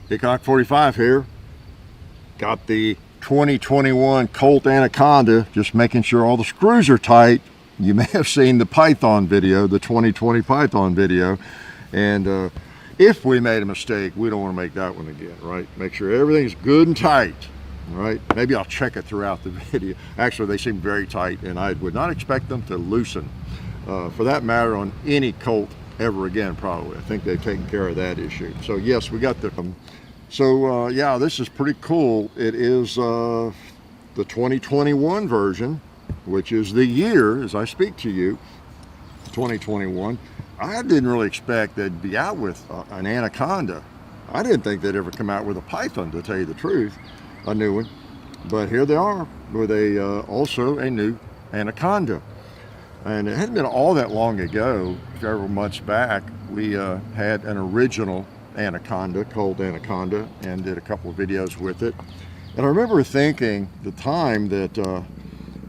Hickok 45 here. Got the 2021 Colt Anaconda, just making sure all the screws are tight. You may have seen the Python video, the 2020 Python video. And if we made a mistake, we don't want to make that one again, right? Make sure everything's good and tight, right? Maybe I'll check it throughout the video. Actually, they seem very tight, and I would not expect them to loosen. For that matter, on any Colt ever again, probably. I think they've taken care of that issue. So yes, we got the yeah, this is pretty cool. It is the 2021 version, which is the year as I speak to you, 2021. I didn't really expect they'd be out with an Anaconda. I didn't think they'd ever come out with a Python, to tell you the truth, a new one. But here they are with also a new Anaconda. And it hadn't been all that long ago, several months back, we had an original Anaconda, Colt Anaconda, and did a couple of videos with it. And I remember thinking at the time that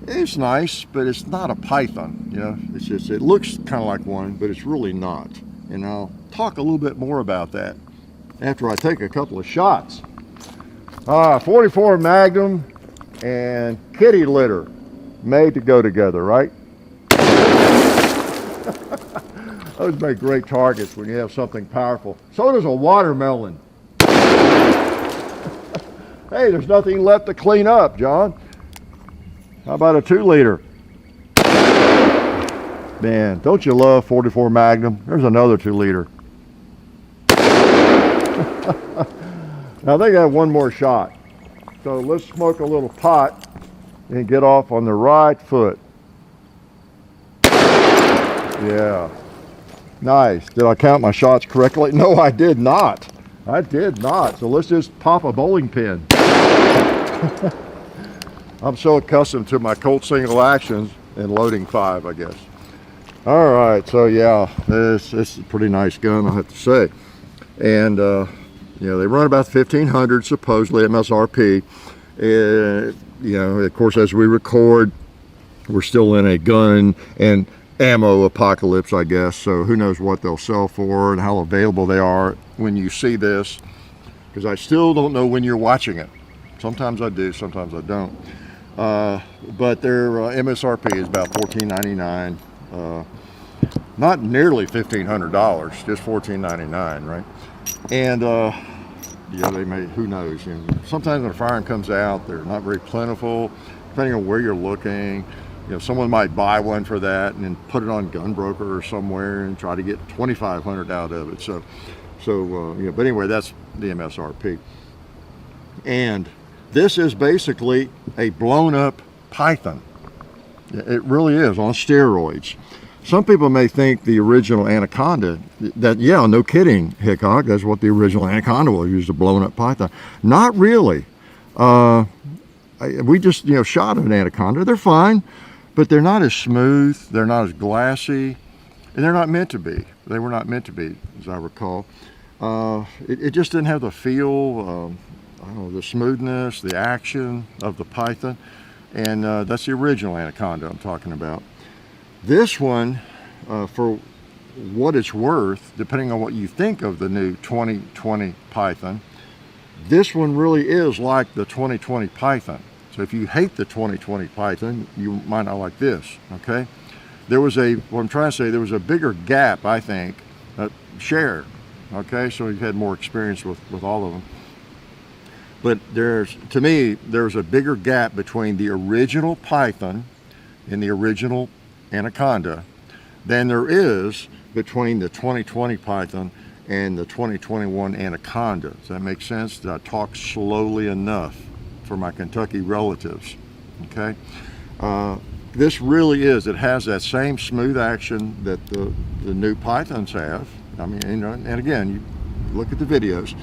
it's nice, but it's not a Python. You know, it's just, it looks kind of like one, but it's really not. And I'll talk a little bit more about that after I take a couple of shots. 44 Magnum and kitty litter, made to go together, right? Those make great targets when you have something powerful. So does a watermelon. Hey, there's nothing left to clean up, John. How about a 2-liter? Man, don't you love 44 Magnum? There's another 2-liter. Now they got one more shot. So let's smoke a little pot and get off on the right foot. Yeah. Nice. Did I count my shots correctly? No, I did not. I did not. So let's just pop a bowling pin. I'm so accustomed to my Colt single actions and loading 5, I guess. All right. So yeah, this is a pretty nice gun, I have to say. And you know, they run about 1,500 supposedly MSRP. You know, of course, as we record, we're still in a gun and ammo apocalypse, I guess, so who knows what they'll sell for and how available they are when you see this, because I still don't know when you're watching it. Sometimes I do, sometimes I don't. But their MSRP is about $14.99, not nearly $1,500, just $14.99, right? And yeah, they may, who knows, you know, sometimes when a firearm comes out, they're not very plentiful, depending on where you're looking. You know, someone might buy one for that and then put it on Gunbroker or somewhere and try to get $2,500 out of it. So you know, but anyway, that's the MSRP. And this is basically a blown up Python. It really is, on steroids. Some people may think the original Anaconda, that, yeah, no kidding, Hickok, that's what the original Anaconda was, used a blown up Python. Not really. We just, you know, shot an Anaconda. They're fine, but they're not as smooth, they're not as glassy, and they're not meant to be. They were not meant to be, as I recall. It just didn't have the feel, I don't know, the smoothness, the action of the Python, and that's the original Anaconda I'm talking about. This one, for what it's worth, depending on what you think of the new 2020 Python, this one really is like the 2020 Python. So if you hate the 2020 Python, you might not like this, okay? There was what I'm trying to say, there was a bigger gap, I think, shared, okay? So you've had more experience with all of them. But to me, there's a bigger gap between the original Python and the original Anaconda than there is between the 2020 Python and the 2021 Anaconda. Does that make sense? Did I talk slowly enough for my Kentucky relatives? Okay. This really is, it has that same smooth action that the new Pythons have. I mean, you know, and again, you look at the videos.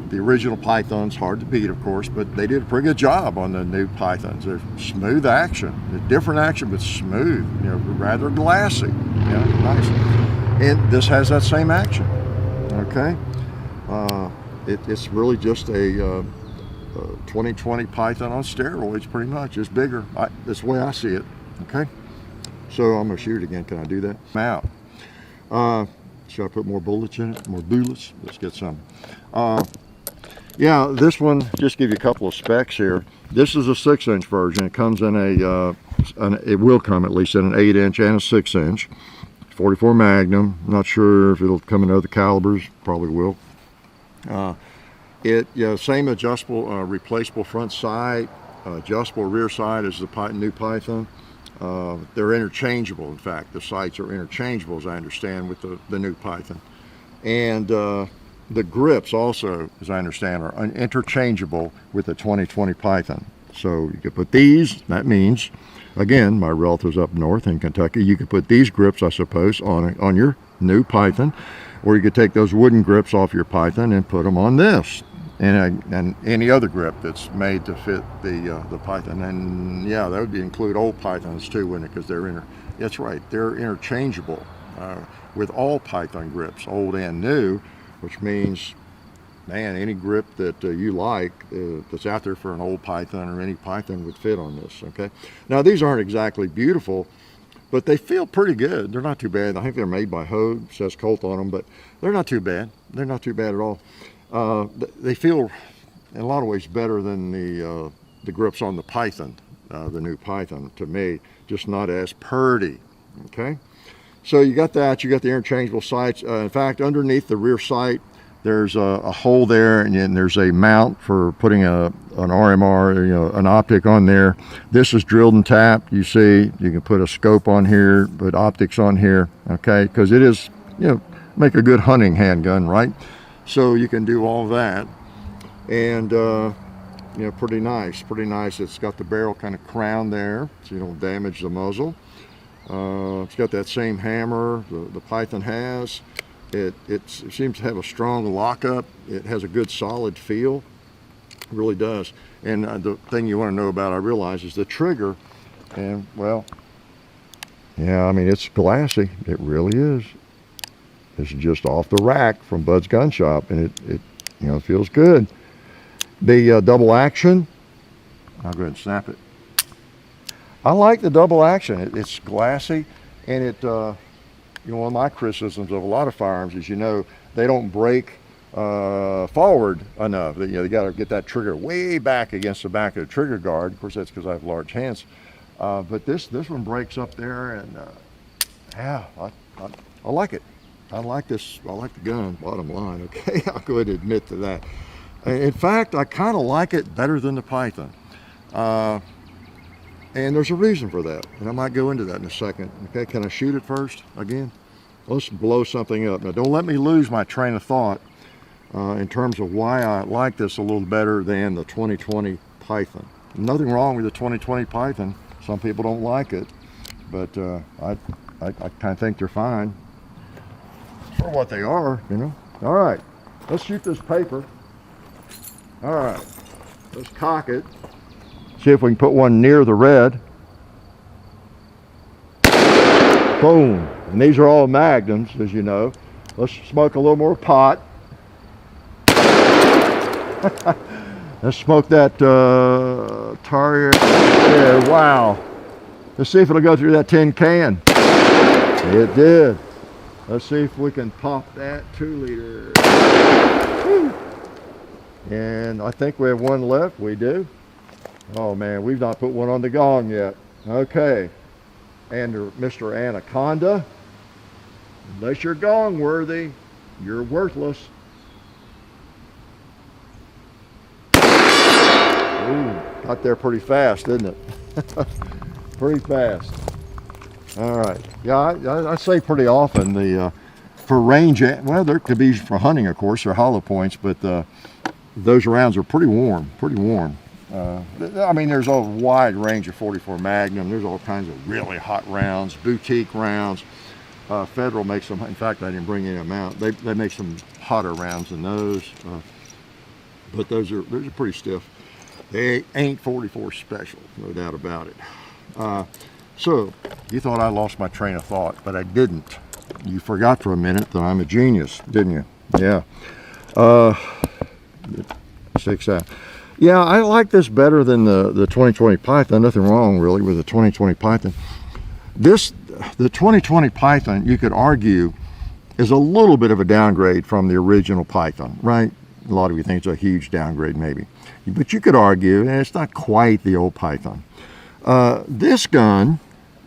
The original Python's hard to beat, of course, but they did a pretty good job on the new Pythons. They're smooth action, they're different action, but smooth, you know, rather glassy, you know, nice. And this has that same action, okay? It's really just a 2020 Python on steroids, pretty much. It's bigger. That's the way I see it, okay? So I'm gonna shoot it again. Can I do that? I'm out. Should I put more bullets in it? More bullets? Let's get some. Yeah, this one, just give you a couple of specs here. This is a 6-inch version. It comes in it will come at least in an 8-inch and a 6-inch. 44 Magnum. Not sure if it'll come in other calibers. Probably will. Same adjustable, replaceable front sight, adjustable rear sight as the new Python. They're interchangeable. In fact, the sights are interchangeable, as I understand, with the new Python. And the grips also, as I understand, are interchangeable with the 2020 Python. So you could put these, that means, again, my relatives up north in Kentucky, you could put these grips, I suppose, on your new Python, or you could take those wooden grips off your Python and put them on this, and any other grip that's made to fit the Python. And yeah, that would include old Pythons too, wouldn't it? Because that's right, they're interchangeable with all Python grips, old and new, which means, man, any grip that you like that's out there for an old Python or any Python would fit on this, okay? Now, these aren't exactly beautiful, but they feel pretty good. They're not too bad. I think they're made by Hogue, says Colt on them, but they're not too bad. They're not too bad at all. They feel, in a lot of ways, better than the grips on the Python, the new Python, to me, just not as purdy, okay? So you got that, you got the interchangeable sights. In fact, underneath the rear sight, there's a hole there, and there's a mount for putting an RMR, an optic on there. This is drilled and tapped. You see, you can put a scope on here, put optics on here, okay? Because it is, make a good hunting handgun, right? So you can do all that, and pretty nice, pretty nice. It's got the barrel kind of crowned there, so you don't damage the muzzle. It's got that same hammer the Python has. It seems to have a strong lockup. It has a good solid feel. It really does. And the thing you want to know about, I realize, is the trigger. And well, yeah, I mean, it's glassy. It really is. It's just off the rack from Bud's Gun Shop, and it feels good. The double action, I'll go ahead and snap it. I like the double action. It's glassy, and one of my criticisms of a lot of firearms is, they don't break forward enough. They got to get that trigger way back against the back of the trigger guard. Of course, that's because I have large hands. But this one breaks up there, and yeah, I like it. I like this. I like the gun, bottom line, okay? I'll go ahead and admit to that. In fact, I kind of like it better than the Python. And there's a reason for that, and I might go into that in a second. Okay, can I shoot it first again? Let's blow something up. Now, don't let me lose my train of thought in terms of why I like this a little better than the 2020 Python. Nothing wrong with the 2020 Python. Some people don't like it, but I kind of think they're fine for what they are, All right, let's shoot this paper. All right, let's cock it. See if we can put one near the red. Boom. And these are all Magnums, as you know. Let's smoke a little more pot. Let's smoke that tar. Yeah, wow. Let's see if it'll go through that tin can. It did. Let's see if we can pop that 2-liter. Woo. And I think we have one left. We do. Oh man, we've not put one on the gong yet. Okay. And Mr. Anaconda, unless you're gong worthy, you're worthless. Ooh, got there pretty fast, didn't it? Pretty fast. All right. Yeah, I say pretty often for range, well, there could be for hunting, of course, or hollow points, but those rounds are pretty warm, I mean, there's a wide range of 44 Magnum. There's all kinds of really hot rounds, boutique rounds. Federal makes them. In fact, I didn't bring any of them out. They make some hotter rounds than those, but those are pretty stiff. They ain't 44 special, no doubt about it. So you thought I lost my train of thought, but I didn't. You forgot for a minute that I'm a genius, didn't you? Yeah. Fix that. Yeah, I like this better than the 2020 Python. Nothing wrong really with the 2020 Python. The 2020 Python, you could argue, is a little bit of a downgrade from the original Python, right? a lot of you think it's a huge downgrade maybe. But you could argue, and it's not quite the old Python. This gun,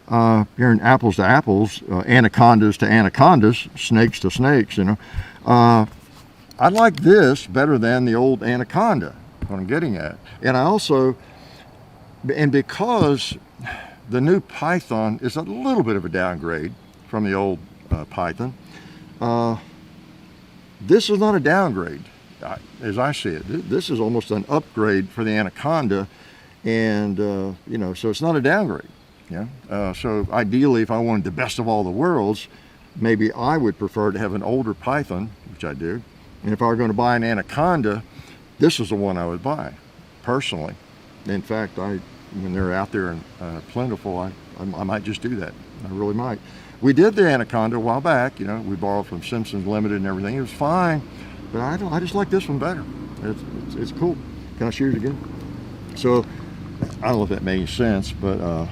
you're in apples to apples, anacondas to anacondas, snakes to snakes, you know. I like this better than the old Anaconda, what I'm getting at. And I also, and because the new Python is a little bit of a downgrade from the old Python, this is not a downgrade, as I see it. This is almost an upgrade for the Anaconda, and you know, so it's not a downgrade. Yeah. So ideally, if I wanted the best of all the worlds, maybe I would prefer to have an older Python, which I do. And if I were going to buy an Anaconda, this is the one I would buy, personally. In fact, when they're out there and plentiful, I might just do that. I really might. We did the Anaconda a while back. You know, we borrowed from Simpsons Limited and everything. It was fine, but I just like this one better. It's cool. Can I shoot it again? So I don't know if that made sense, but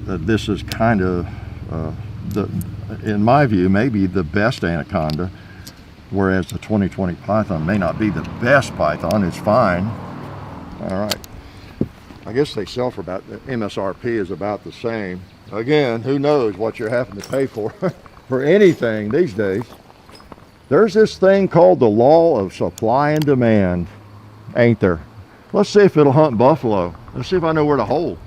this is kind of in my view, maybe the best Anaconda, whereas the 2020 Python may not be the best Python. It's fine. All right. I guess they sell for about, the MSRP is about the same. Again, who knows what you're having to pay for for anything these days. There's this thing called the law of supply and demand, ain't there? Let's see if it'll hunt buffalo. Let's see if I know where to hold.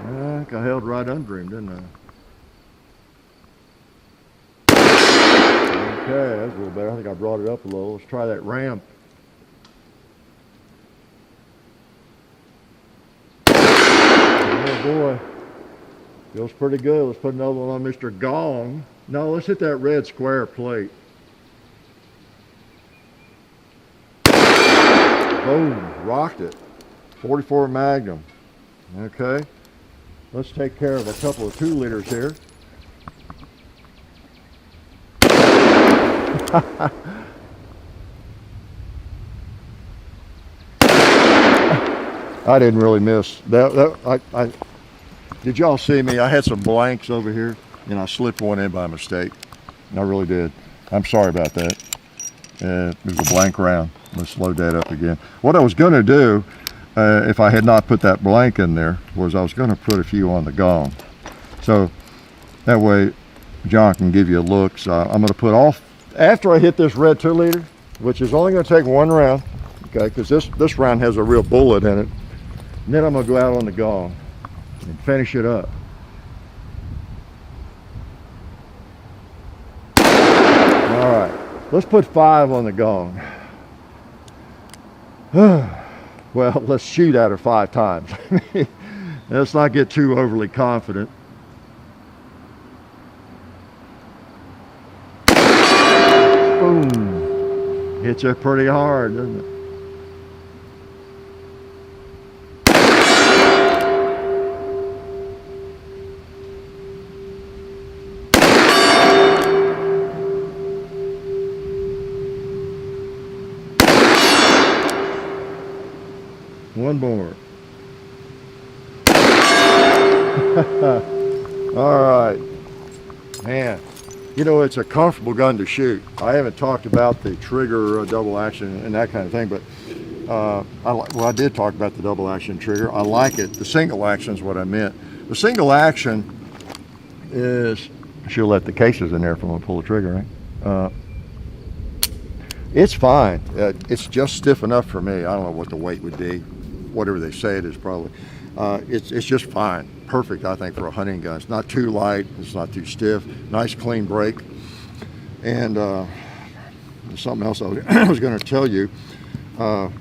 I think I held right under him, didn't I? Okay, that's a little better. I think I brought it up a little. Let's try that ramp. Oh boy, feels pretty good. Let's put another one on Mr. Gong. No, let's hit that red square plate. Boom, rocked it. 44 Magnum. Okay, let's take care of a couple of 2 liters here. I didn't really miss that. Did y'all see me? I had some blanks over here and I slipped one in by mistake. I really did. I'm sorry about that. It was a blank round. Let's load that up again. What I was going to do, if I had not put that blank in there, was I was going to put a few on the gong. So that way John can give you a look. So I'm going to put off after I hit this red 2 liter, which is only going to take 1 round, okay, because this round has a real bullet in it. And then I'm going to go out on the gong and finish it up. All right, let's put 5 on the gong. Well, let's shoot at her 5 times. Let's not get too overly confident. Boom. Hits her pretty hard, doesn't it? One more. All right, man. You know, it's a comfortable gun to shoot. I haven't talked about the trigger double action and that kind of thing, but I did talk about the double action trigger. I like it. The single action is what I meant. The single action is, she'll let the cases in there if I'm gonna pull the trigger, right? It's fine. It's just stiff enough for me. I don't know what the weight would be. Whatever they say it is probably. It's just fine. Perfect, I think, for a hunting gun. It's not too light. It's not too stiff. Nice clean break. And something else I was going to tell you. The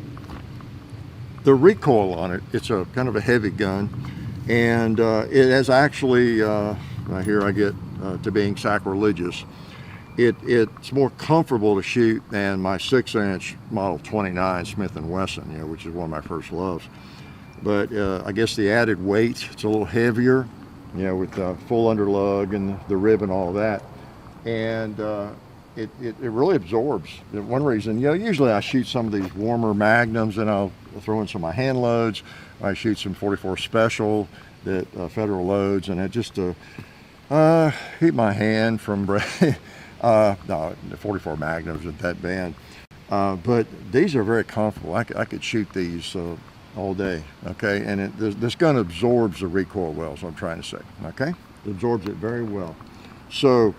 recoil on it, it's a kind of a heavy gun. And it has actually, here I get to being sacrilegious. It's more comfortable to shoot than my 6-inch Model 29 Smith & Wesson, you know, which is one of my first loves. But I guess the added weight, it's a little heavier, you know, with the full underlug and the rib and all of that. And it really absorbs. One reason, you know, usually I shoot some of these warmer Magnums and I'll throw in some of my hand loads. I shoot some 44 Special that federal loads, and it just heat my hand from no, the 44 Magnums at that band. But these are very comfortable. I could shoot these all day, okay? And this gun absorbs the recoil well, is what I'm trying to say, okay? It absorbs it very well. So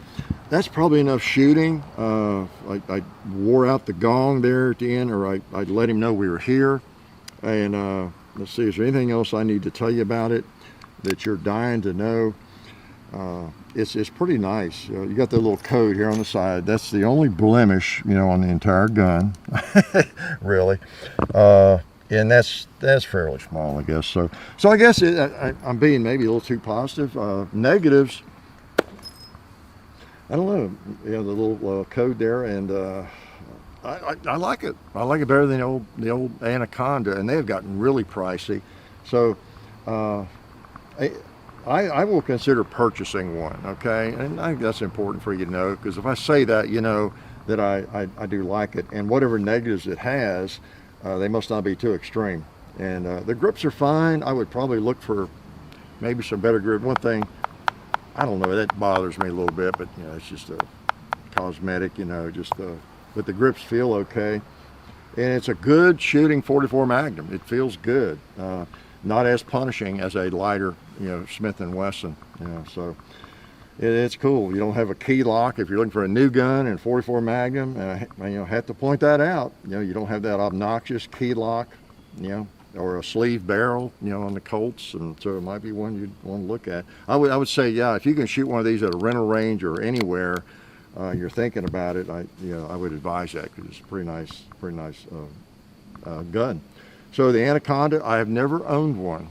that's probably enough shooting. I wore out the gong there at the end, or I'd let him know we were here. And let's see, is there anything else I need to tell you about it that you're dying to know? It's pretty nice. You got the little code here on the side. That's the only blemish, you know, on the entire gun, really. And that's fairly small, I guess. So I guess I'm being maybe a little too positive. Negatives, I don't know. You know, the little code there, and I like it. I like it better than the old Anaconda, and they have gotten really pricey. So I will consider purchasing one, okay? And I think that's important for you to know, because if I say that, you know that I do like it, and whatever negatives it has, they must not be too extreme. And the grips are fine. I would probably look for maybe some better grip. One thing, I don't know, that bothers me a little bit, but you know, it's just a cosmetic, you know, but the grips feel okay. And it's a good shooting 44 Magnum. It feels good. Not as punishing as a lighter, you know, Smith & Wesson, you know, so it's cool. You don't have a key lock if you're looking for a new gun and 44 Magnum, and I you know, have to point that out. You know, you don't have that obnoxious key lock, you know, or a sleeve barrel, you know, on the Colts, and so it might be one you'd want to look at. I would say, yeah, if you can shoot one of these at a rental range or anywhere, you're thinking about it, I would advise that, because it's a pretty nice gun. So the Anaconda, I have never owned one,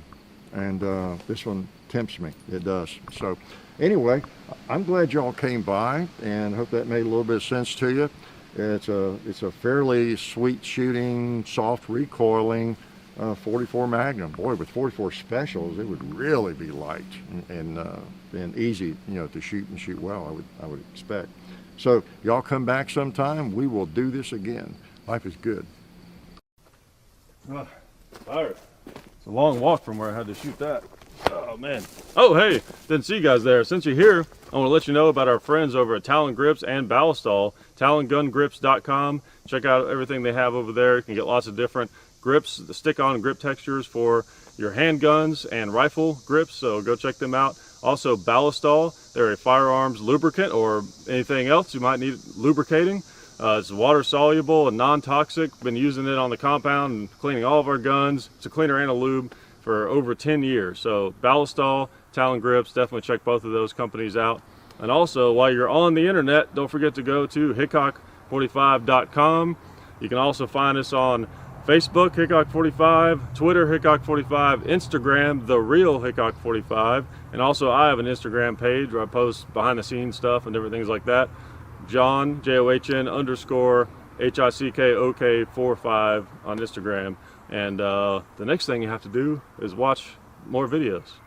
and this one tempts me. It does. So anyway, I'm glad y'all came by, and hope that made a little bit of sense to you. It's a fairly sweet shooting, soft recoiling 44 Magnum. Boy, with 44 specials, it would really be light and easy, you know, to shoot and shoot well, I would expect. So y'all come back sometime. We will do this again. Life is good. Tired. It's a long walk from where I had to shoot that. Oh man. Oh hey, didn't see you guys there. Since you're here, I want to let you know about our friends over at Talon Grips and Ballistol. TalonGunGrips.com. Check out everything they have over there. You can get lots of different grips, the stick-on grip textures for your handguns and rifle grips, so go check them out. Also Ballistol, they're a firearms lubricant or anything else you might need lubricating. It's water soluble and non-toxic. Been using it on the compound and cleaning all of our guns. It's a cleaner and a lube for over 10 years. So Ballistol, Talon Grips, definitely check both of those companies out. And also, while you're on the internet, don't forget to go to hickok45.com. You can also find us on Facebook, Hickok45, Twitter, Hickok45, Instagram, The Real Hickok45, and also I have an Instagram page where I post behind the scenes stuff and different things like that. John, JOHN_HICKOK45 on Instagram. And the next thing you have to do is watch more videos.